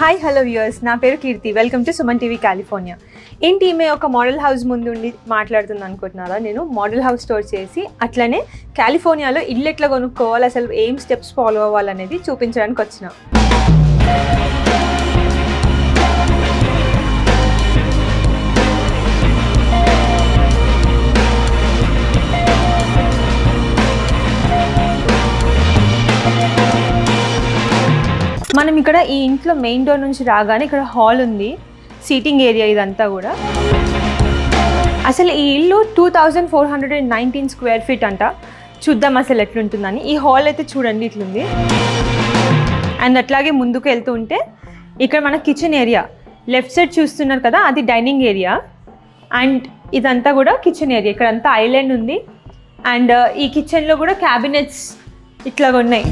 Hi hello viewers, నా పేరు Keerthi. Welcome to Suman TV California. ఏంటి ఈమె ఒక మోడల్ హౌస్ ముందు ఉండి మాట్లాడుతుంది అనుకుంటున్నారా? నేను మోడల్ హౌస్ స్టోర్ చేసి అట్లనే కాలిఫోర్నియాలో ఇల్లు ఎట్లా కొనుక్కోవాలి, అసలు ఏం స్టెప్స్ ఫాలో అవ్వాలనేది చూపించడానికి వచ్చిన. మనం ఇక్కడ ఈ ఇంట్లో మెయిన్ డోర్ నుంచి రాగానే ఇక్కడ హాల్ ఉంది, సీటింగ్ ఏరియా ఇదంతా కూడా. అసలు ఈ ఇల్లు 2419 స్క్వేర్ ఫీట్ అంట. చూద్దాం అసలు ఎట్లుంటుందని. ఈ హాల్ అయితే చూడండి ఇట్లుంది. అండ్ అట్లాగే ముందుకు వెళ్తూ ఉంటే ఇక్కడ మన కిచెన్ ఏరియా లెఫ్ట్ సైడ్ చూస్తున్నారు కదా, అది డైనింగ్ ఏరియా. అండ్ ఇదంతా కూడా కిచెన్ ఏరియా. ఇక్కడ అంతా ఐలాండ్ ఉంది. అండ్ ఈ కిచెన్లో కూడా క్యాబినెట్స్ ఇట్లాగా ఉన్నాయి.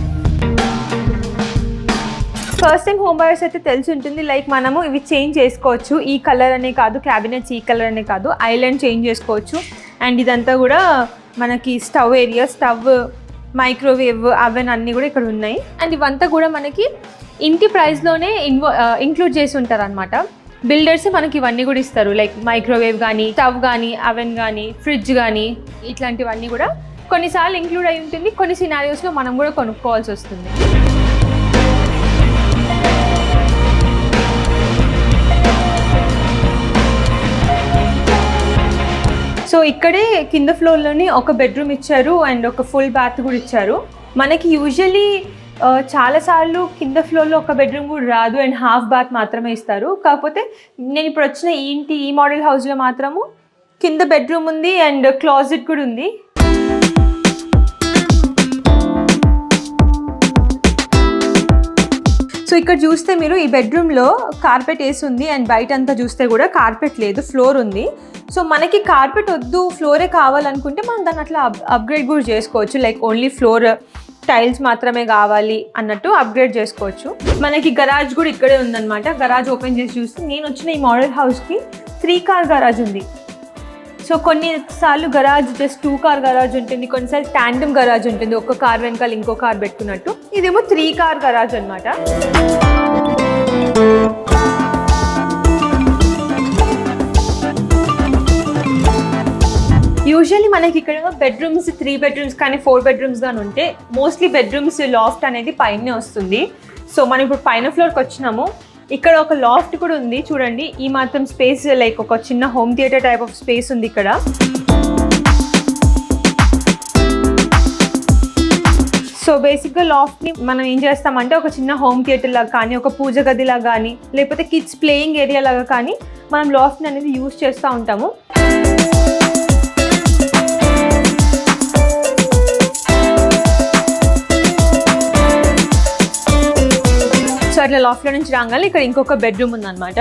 ఫస్ట్ టైం హోమ్ బయర్స్ అయితే తెలిసి ఉంటుంది, లైక్ మనము ఇవి చేంజ్ చేసుకోవచ్చు. ఈ కలర్ అనే కాదు, క్యాబినెట్స్ ఈ కలర్ అనే కాదు, ఐలాండ్ చేంజ్ చేసుకోవచ్చు. అండ్ ఇదంతా కూడా మనకి stove area, stove, microwave, oven అన్నీ కూడా ఇక్కడ ఉన్నాయి. అండ్ ఇవంతా కూడా మనకి ఇంటి ప్రైస్లోనే ఇంక్లూడ్ చేసి ఉంటారు అనమాట. బిల్డర్స్ మనకి ఇవన్నీ కూడా ఇస్తారు, లైక్ మైక్రోవేవ్ కానీ, స్టవ్ కానీ, అవెన్ కానీ, ఫ్రిడ్జ్ కానీ, ఇట్లాంటివన్నీ కూడా కొన్నిసార్లు ఇంక్లూడ్ అయి ఉంటుంది. కొన్ని సినారియోస్లో మనం కూడా కొనుక్కోవాల్సి వస్తుంది. సో ఇక్కడే కింద ఫ్లోర్లోని ఒక బెడ్రూమ్ ఇచ్చారు అండ్ ఒక ఫుల్ బాత్ కూడా ఇచ్చారు. మనకి యూజువల్లీ చాలాసార్లు కింద ఫ్లోర్లో ఒక బెడ్రూమ్ కూడా రాదు అండ్ హాఫ్ బాత్ మాత్రమే ఇస్తారు. కాకపోతే నేను ఇప్పుడు వచ్చిన ఈ మోడల్ హౌస్లో మాత్రము కింద బెడ్రూమ్ ఉంది అండ్ క్లాజెట్ కూడా ఉంది. సో ఇక్కడ చూస్తే మీరు ఈ బెడ్రూమ్లో కార్పెట్ వేసి ఉంది అండ్ బయట అంతా చూస్తే కూడా కార్పెట్ లేదు, ఫ్లోర్ ఉంది. సో మనకి కార్పెట్ వద్దు, ఫ్లోరే కావాలనుకుంటే మనం దాన్ని అట్లా అప్గ్రేడ్ కూడా చేసుకోవచ్చు. లైక్ ఓన్లీ ఫ్లోర్ టైల్స్ మాత్రమే కావాలి అన్నట్టు అప్గ్రేడ్ చేసుకోవచ్చు. మనకి గరాజ్ కూడా ఇక్కడే ఉందన్నమాట. గరాజ్ ఓపెన్ చేసి చూస్తే నేను వచ్చిన ఈ మోడల్ హౌస్కి 3 కార్ గరాజ్ ఉంది. సో కొన్నిసార్లు గరాజ్ జస్ట్ 2 కార్ గరాజ్ ఉంటుంది, కొన్నిసార్లు ట్యాండమ్ గరాజ్ ఉంటుంది, ఒక కార్ వెనకాల ఇంకో కార్ పెట్టుకున్నట్టు. ఇదేమో 3 కార్ గరాజ్ అనమాట. యూజువల్లీ మనకి ఇక్కడ బెడ్రూమ్స్ 3 బెడ్రూమ్స్ కానీ 4 బెడ్రూమ్స్ కానీ ఉంటే మోస్ట్లీ బెడ్రూమ్స్ లాఫ్ట్ అనేది పైనే వస్తుంది. సో మనం ఇప్పుడు పైన ఫ్లోర్కి వచ్చినాము. ఇక్కడ ఒక లాఫ్ట్ కూడా ఉంది చూడండి. ఈ మాత్రం స్పేస్, లైక్ ఒక చిన్న home theatre type of space ఉంది ఇక్కడ. సో బేసిక్గా లాఫ్ట్ని మనం ఏం చేస్తామంటే ఒక చిన్న హోమ్ థియేటర్ లాగా కానీ, ఒక పూజ గదిలాగా కానీ, లేకపోతే కిడ్స్ ప్లేయింగ్ ఏరియా లాగా కానీ మనం లాఫ్ట్ని అనేది యూజ్ చేస్తూ ఉంటాము. సో అట్లా లాఫ్ట్లో నుంచి రాగానే ఇక్కడ ఇంకొక బెడ్రూమ్ ఉందన్నమాట.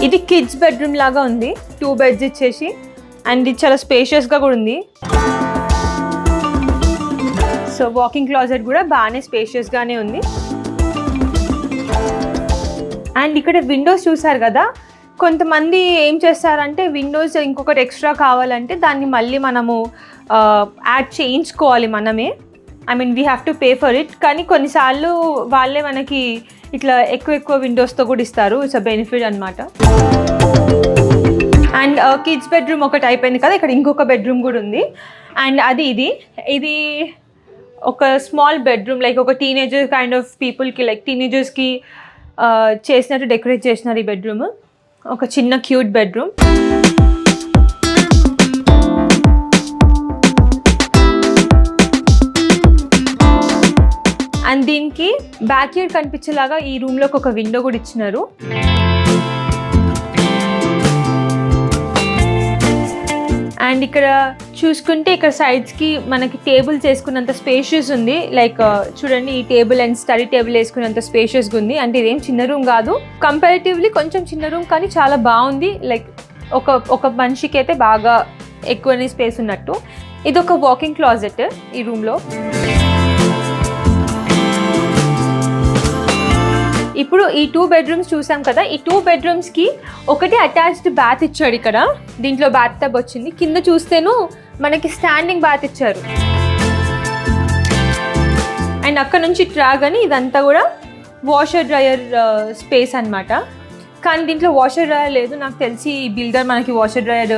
ఇది కిడ్స్ బెడ్రూమ్ లాగా ఉంది, 2 బెడ్స్ ఇచ్చేసి. అండ్ ఇది చాలా స్పేషియస్గా కూడా ఉంది. సో వాకింగ్ క్లాజెట్ కూడా బాగానే స్పేషియస్గానే ఉంది. అండ్ ఇక్కడ విండోస్ చూసారు కదా, కొంతమంది ఏం చేస్తారంటే విండోస్ ఇంకొకటి ఎక్స్ట్రా కావాలంటే దాన్ని మళ్ళీ మనము యాడ్ చేయించుకోవాలి మనమే. I mean we have to pay for it. కానీ కొన్నిసార్లు వాళ్ళే మనకి ఇట్లా ఎక్కువ విండోస్తో కూడా ఇస్తారు. ఇట్స్ అ బెనిఫిట్ అనమాట. అండ్ కిడ్స్ బెడ్రూమ్ ఒకటి అయిపోయింది కదా, ఇక్కడ ఇంకొక బెడ్రూమ్ కూడా ఉంది. అండ్ ఇది ఒక స్మాల్ బెడ్రూమ్, లైక్ ఒక టీనేజర్ కైండ్ ఆఫ్ పీపుల్కి, లైక్ టీనేజర్స్కి చేసినట్టు డెకరేట్ చేసినారు ఈ బెడ్రూమ్. ఒక చిన్న క్యూట్ బెడ్రూమ్. అండ్ దీనికి బ్యాక్ యార్డ్ కనిపించేలాగా ఈ రూమ్లోకి ఒక విండో కూడా ఇచ్చినారు. అండ్ ఇక్కడ చూసుకుంటే ఇక్కడ సైడ్స్కి మనకి టేబుల్స్ వేసుకున్నంత స్పేషియస్ ఉంది. లైక్ చూడండి, ఈ టేబుల్ అండ్ స్టడీ టేబుల్ వేసుకున్నంత స్పేషియస్గా ఉంది. అంటే ఇదేం చిన్న రూమ్ కాదు, కంపారిటివ్లీ కొంచెం చిన్న రూమ్, కానీ చాలా బాగుంది. లైక్ ఒక మనిషికి అయితే బాగా ఎక్కువనే స్పేస్ ఉన్నట్టు. ఇది ఒక వాకింగ్ క్లాజెట్ ఈ రూమ్లో. ఇప్పుడు ఈ 2 బెడ్రూమ్స్ చూసాం కదా, ఈ 2 బెడ్రూమ్స్కి ఒకటి అటాచ్డ్ బాత్ ఇచ్చాడు. ఇక్కడ దీంట్లో బాత్ టబ్ వచ్చింది. కింద చూస్తేను మనకి స్టాండింగ్ బాత్ ఇచ్చారు. అండ్ అక్కడ నుంచి రాగానే ఇదంతా కూడా వాషర్ డ్రయర్ స్పేస్ అనమాట. కానీ దీంట్లో వాషర్ డ్రయర్ లేదు, నాకు తెలిసి బిల్డర్ మనకి వాషర్ డ్రయర్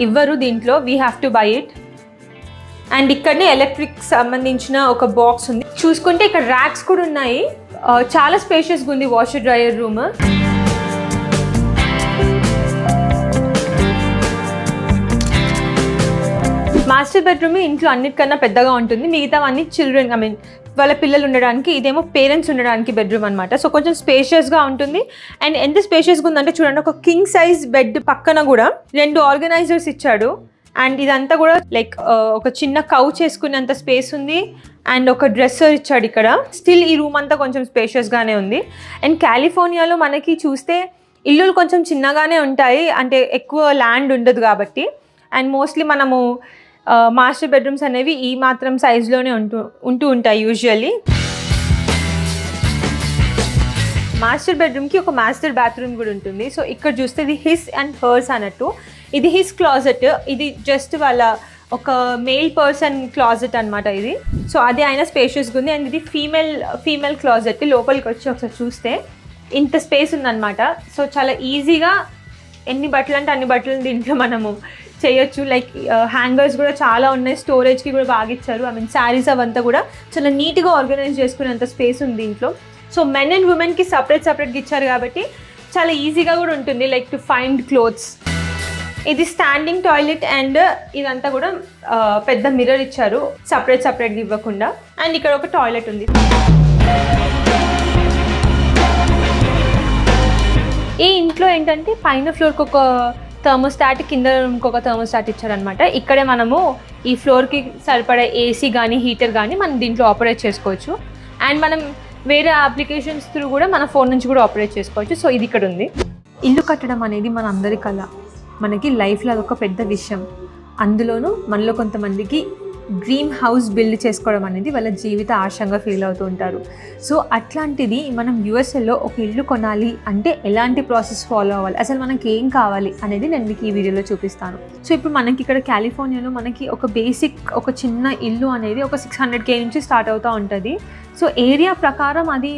ఇవ్వరు దీంట్లో, we have to buy it. And ఇక్కడనే ఎలక్ట్రిక్ సంబంధించిన ఒక బాక్స్ ఉంది. చూసుకుంటే ఇక్కడ ర్యాక్స్ కూడా ఉన్నాయి. చాలా స్పేషియస్గా ఉంది washer dryer room. Master bedroom ఇంట్లో అన్నిటికన్నా పెద్దగా ఉంటుంది, మిగతావన్నీ చిల్డ్రన్ వాళ్ళ పిల్లలు ఉండడానికి, ఇదేమో పేరెంట్స్ ఉండడానికి బెడ్రూమ్ అనమాట. సో కొంచెం స్పేషియస్గా ఉంటుంది. అండ్ ఎంత స్పేషియస్గా ఉందంటే చూడండి, ఒక కింగ్ సైజ్ బెడ్ పక్కన కూడా 2 ఆర్గనైజర్స్ ఇచ్చాడు. అండ్ ఇదంతా కూడా లైక్ ఒక చిన్న కౌచ్ వేసుకునేంత స్పేస్ ఉంది. అండ్ ఒక డ్రెస్సర్ ఇచ్చాడు ఇక్కడ. స్టిల్ ఈ రూమ్ అంతా కొంచెం స్పేషియస్గానే ఉంది. అండ్ కాలిఫోర్నియాలో మనకి చూస్తే ఇల్లులు కొంచెం చిన్నగానే ఉంటాయి, అంటే ఎక్కువ ల్యాండ్ ఉండదు కాబట్టి. అండ్ మోస్ట్లీ మనము మాస్టర్ బెడ్రూమ్స్ అనేవి ఈ మాత్రం సైజులోనే ఉంటూ ఉంటాయి యూజువల్లీ. మాస్టర్ బెడ్రూమ్కి ఒక మాస్టర్ బాత్రూమ్ కూడా ఉంటుంది. సో ఇక్కడ చూస్తే ఇది హిస్ అండ్ హర్స్ అన్నట్టు. ఇది హిస్ క్లాజెట్, ఇది జస్ట్ వాళ్ళ ఒక మేల్ పర్సన్ క్లాజెట్ అనమాట ఇది. సో అది ఆయన స్పేషియస్గా ఉంది. అండ్ ఇది ఫీమేల్ క్లాజెట్. లోపలికి వచ్చి ఒకసారి చూస్తే ఇంత స్పేస్ ఉందన్నమాట. సో చాలా ఈజీగా ఎన్ని బట్టలు అంటే అన్ని బట్టలు దీంట్లో మనము చేయొచ్చు. లైక్ హ్యాంగర్స్ కూడా చాలా ఉన్నాయి, స్టోరేజ్కి కూడా బాగా ఇచ్చారు. శారీస్ అవంతా కూడా చాలా నీట్గా ఆర్గనైజ్ చేసుకునేంత స్పేస్ ఉంది దీంట్లో. సో మెన్ అండ్ ఉమెన్కి సపరేట్గా ఇచ్చారు కాబట్టి చాలా ఈజీగా కూడా ఉంటుంది లైక్ టు ఫైండ్ క్లోత్స్. ఇది స్టాండింగ్ టాయిలెట్ అండ్ ఇదంతా కూడా పెద్ద మిర్రర్ ఇచ్చారు సపరేట్గా ఇవ్వకుండా. అండ్ ఇక్కడ ఒక టాయిలెట్ ఉంది. ఈ ఇంట్లో ఏంటంటే పైన ఫ్లోర్కి ఒక థర్మోస్టాట్, కింద ఇంకొక థర్మోస్టాట్ ఇచ్చారనమాట. ఇక్కడే మనము ఈ ఫ్లోర్కి సరిపడే ఏసీ కానీ హీటర్ కానీ మనం దీంట్లో ఆపరేట్ చేసుకోవచ్చు. అండ్ మనం వేరే అప్లికేషన్స్ త్రూ కూడా మన ఫోన్ నుంచి కూడా ఆపరేట్ చేసుకోవచ్చు. సో ఇది ఇక్కడ ఉంది. ఇల్లు కట్టడం అనేది మన అందరి కళ, మనకి లైఫ్లో అదొక పెద్ద విషయం. అందులోనూ మనలో కొంతమందికి డ్రీమ్ హౌస్ బిల్డ్ చేసుకోవడం అనేది వాళ్ళ జీవిత ఆశంగా ఫీల్ అవుతూ ఉంటారు. సో అట్లాంటిది మనం యూఎస్ఏలో ఒక ఇల్లు కొనాలి అంటే ఎలాంటి ప్రాసెస్ ఫాలో అవ్వాలి, అసలు మనకి ఏం కావాలి అనేది నేను మీకు ఈ వీడియోలో చూపిస్తాను. సో ఇప్పుడు మనకి ఇక్కడ కాలిఫోర్నియాలో మనకి ఒక బేసిక్ ఒక చిన్న ఇల్లు అనేది ఒక 600K నుంచి స్టార్ట్ అవుతూ ఉంటుంది. సో ఏరియా ప్రకారం అది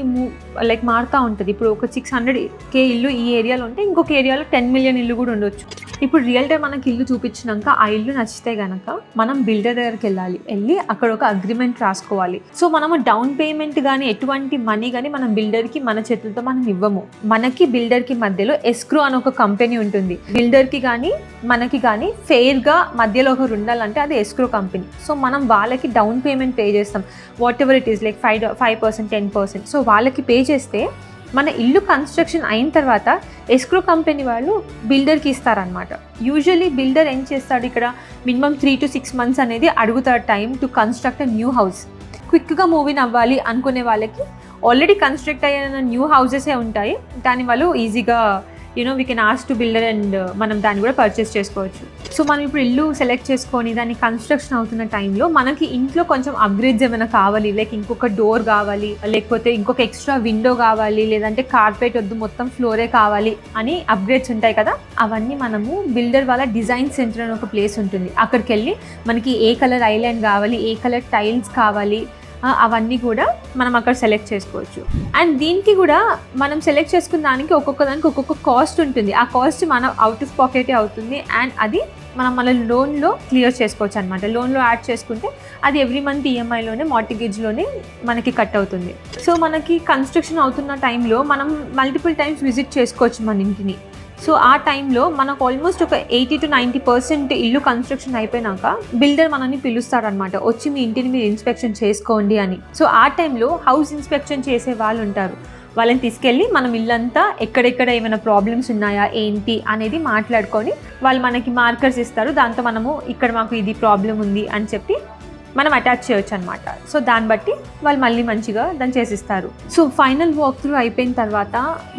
లైక్ మారుతూ ఉంటుంది. ఇప్పుడు ఒక 600K ఇల్లు ఈ ఏరియాలో ఉంటే ఇంకొక ఏరియాలో 10 million ఇల్లు కూడా ఉండొచ్చు. ఇప్పుడు రియల్ టైం మనకి ఇల్లు చూపించినాక ఆ ఇల్లు నచ్చితే కనుక మనం బిల్డర్ దగ్గరికి వెళ్ళి అక్కడ ఒక అగ్రిమెంట్ రాసుకోవాలి. సో మనము డౌన్ పేమెంట్ కానీ ఎటువంటి మనీ కానీ మనం బిల్డర్కి మన చేతులతో మనం ఇవ్వము. మనకి బిల్డర్కి మధ్యలో ఎస్క్రో అని ఒక కంపెనీ ఉంటుంది. బిల్డర్కి కానీ మనకి కానీ ఫెయిర్గా మధ్యలో ఒకరు ఉండాలంటే అది ఎస్క్రో కంపెనీ. సో మనం వాళ్ళకి డౌన్ పేమెంట్ పే చేస్తాం, what ever it is, like 5%, 10%. So వాళ్ళకి పే చేస్తే మన ఇల్లు కన్స్ట్రక్షన్ అయిన తర్వాత ఎస్క్రో కంపెనీ వాళ్ళు బిల్డర్కి ఇస్తారనమాట. యూజువలీ బిల్డర్ ఏం చేస్తాడు, ఇక్కడ మినిమం 3 to 6 months అనేది అడుగుతాడు time to construct a new house. క్విక్గా మూవ్ ఇన్ అవ్వాలి అనుకునే వాళ్ళకి ఆల్రెడీ కన్స్ట్రక్ట్ అయిన న్యూ హౌసెసే ఉంటాయి, దాని వాళ్ళు ఈజీగా we can ask to builder and మనం దాన్ని కూడా పర్చేస్ చేసుకోవచ్చు. సో మనం ఇప్పుడు ఇల్లు సెలెక్ట్ చేసుకొని దాన్ని కన్స్ట్రక్షన్ అవుతున్న టైంలో మనకి ఇంట్లో కొంచెం అప్గ్రేడ్స్ ఏమైనా కావాలి, లైక్ ఇంకొక డోర్ కావాలి, లేకపోతే ఇంకొక ఎక్స్ట్రా విండో కావాలి, లేదంటే కార్పెట్ వద్దు మొత్తం ఫ్లోరే కావాలి అని అప్గ్రేడ్స్ ఉంటాయి కదా. అవన్నీ మనము బిల్డర్ వాళ్ళ డిజైన్ సెంటర్ అని ఒక ప్లేస్ ఉంటుంది, అక్కడికి వెళ్ళి మనకి ఏ కలర్ ఐలాండ్ కావాలి, ఏ కలర్ టైల్స్ కావాలి, అవన్నీ కూడా మనం అక్కడ సెలెక్ట్ చేసుకోవచ్చు. అండ్ దీనికి కూడా మనం సెలెక్ట్ చేసుకున్న దానికి ఒక్కొక్క దానికి ఒక్కొక్క కాస్ట్ ఉంటుంది. ఆ కాస్ట్ మనం అవుట్ ఆఫ్ పాకెటే అవుతుంది. అండ్ అది మనం మన లోన్లో క్లియర్ చేసుకోవచ్చు అనమాట. లోన్లో యాడ్ చేసుకుంటే అది ఎవ్రీ మంత్ ఈఎంఐలోనే మార్టిగేజ్లోనే మనకి కట్ అవుతుంది. సో మనకి కన్స్ట్రక్షన్ అవుతున్న టైంలో మనం మల్టిపుల్ టైమ్స్ విజిట్ చేసుకోవచ్చు మన ఇంటిని. సో ఆ టైంలో మనకు ఆల్మోస్ట్ ఒక 80 to 90% ఇల్లు కన్స్ట్రక్షన్ అయిపోయినాక బిల్డర్ మనల్ని పిలుస్తారనమాట, వచ్చి మీ ఇంటిని మీరు ఇన్స్పెక్షన్ చేసుకోండి అని. సో ఆ టైంలో హౌస్ ఇన్స్పెక్షన్ చేసే వాళ్ళు ఉంటారు, వాళ్ళని తీసుకెళ్ళి మనం ఇల్లంతా ఎక్కడెక్కడ ఏమైనా ప్రాబ్లమ్స్ ఉన్నాయా ఏంటి అనేది మాట్లాడుకొని వాళ్ళు మనకి మార్కర్స్ ఇస్తారు. దాంతో మనము ఇక్కడ మాకు ఇది ప్రాబ్లం ఉంది అని చెప్పి మనం అటాచ్ చేయొచ్చు అనమాట. సో దాన్ని బట్టి వాళ్ళు మళ్ళీ మంచిగా దాన్ని చేసిస్తారు. సో ఫైనల్ వాక్ త్రూ అయిపోయిన తర్వాత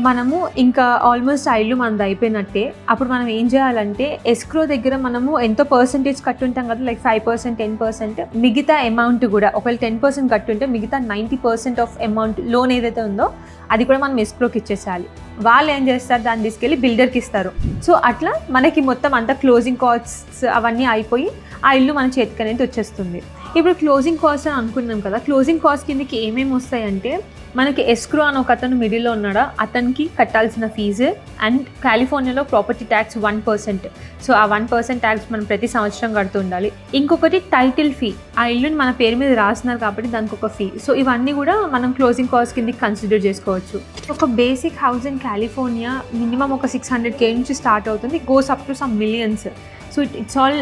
మనము ఇంకా ఆల్మోస్ట్ ఆ ఇల్లు మనది అయిపోయినట్టే. అప్పుడు మనం ఏం చేయాలంటే ఎస్క్రో దగ్గర మనము ఎంతో పర్సెంటేజ్ కట్టుంటాం కదా, లైక్ 5%, 10%. మిగతా అమౌంట్ కూడా ఒకవేళ 10% కట్టుంటే మిగతా 90% ఆఫ్ అమౌంట్ లోన్ ఏదైతే ఉందో అది కూడా మనం ఎస్క్రోకి ఇచ్చేసేయాలి. వాళ్ళు ఏం చేస్తారు, దాన్ని తీసుకెళ్ళి బిల్డర్కి ఇస్తారు. సో అట్లా మనకి మొత్తం అంతా క్లోజింగ్ కాస్ట్స్ అవన్నీ అయిపోయి ఆ ఇల్లు మన చేతికి అనేది వచ్చేస్తుంది. ఇప్పుడు క్లోజింగ్ కాస్ట్ అని అనుకున్నాం కదా, క్లోజింగ్ కాస్ట్ కిందకి ఏమేమి వస్తాయంటే మనకి ఎస్క్రో అని ఒక అతను మిడిల్లో ఉన్నాడా, అతనికి కట్టాల్సిన ఫీజు, అండ్ కాలిఫోర్నియాలో ప్రాపర్టీ ట్యాక్స్ 1%. సో ఆ 1% ట్యాక్స్ మనం ప్రతి సంవత్సరం కడుతూ ఉండాలి. ఇంకొకటి టైటిల్ ఫీ, ఆ ఇల్లుని మన పేరు మీద రాస్తున్నారు కాబట్టి దానికి ఒక ఫీ. సో ఇవన్నీ కూడా మనం క్లోజింగ్ కాస్ట్ కిందకి కన్సిడర్ చేసుకోవచ్చు. ఒక basic house in California minimum ఒక 600K నుంచి స్టార్ట్ అవుతుంది, goes up to some millions. So it's all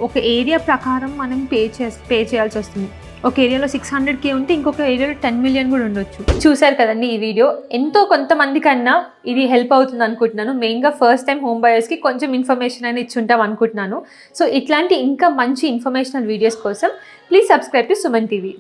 ఒక ఏరియా ప్రకారం మనం పే చేయాల్సి వస్తుంది. ఒక ఏరియాలో 600K ఉంటే ఇంకొక ఏరియాలో 10 million కూడా ఉండొచ్చు. చూసారు కదండి ఈ వీడియో, ఎంతో కొంతమంది కన్నా ఇది హెల్ప్ అవుతుంది అనుకుంటున్నాను. మెయిన్గా ఫస్ట్ టైం హోమ్ బయర్స్కి కొంచెం ఇన్ఫర్మేషన్ అని ఇచ్చుంటాం అనుకుంటున్నాను. సో ఇట్లాంటి ఇంకా మంచి ఇన్ఫర్మేషనల్ వీడియోస్ కోసం please subscribe to Suman TV.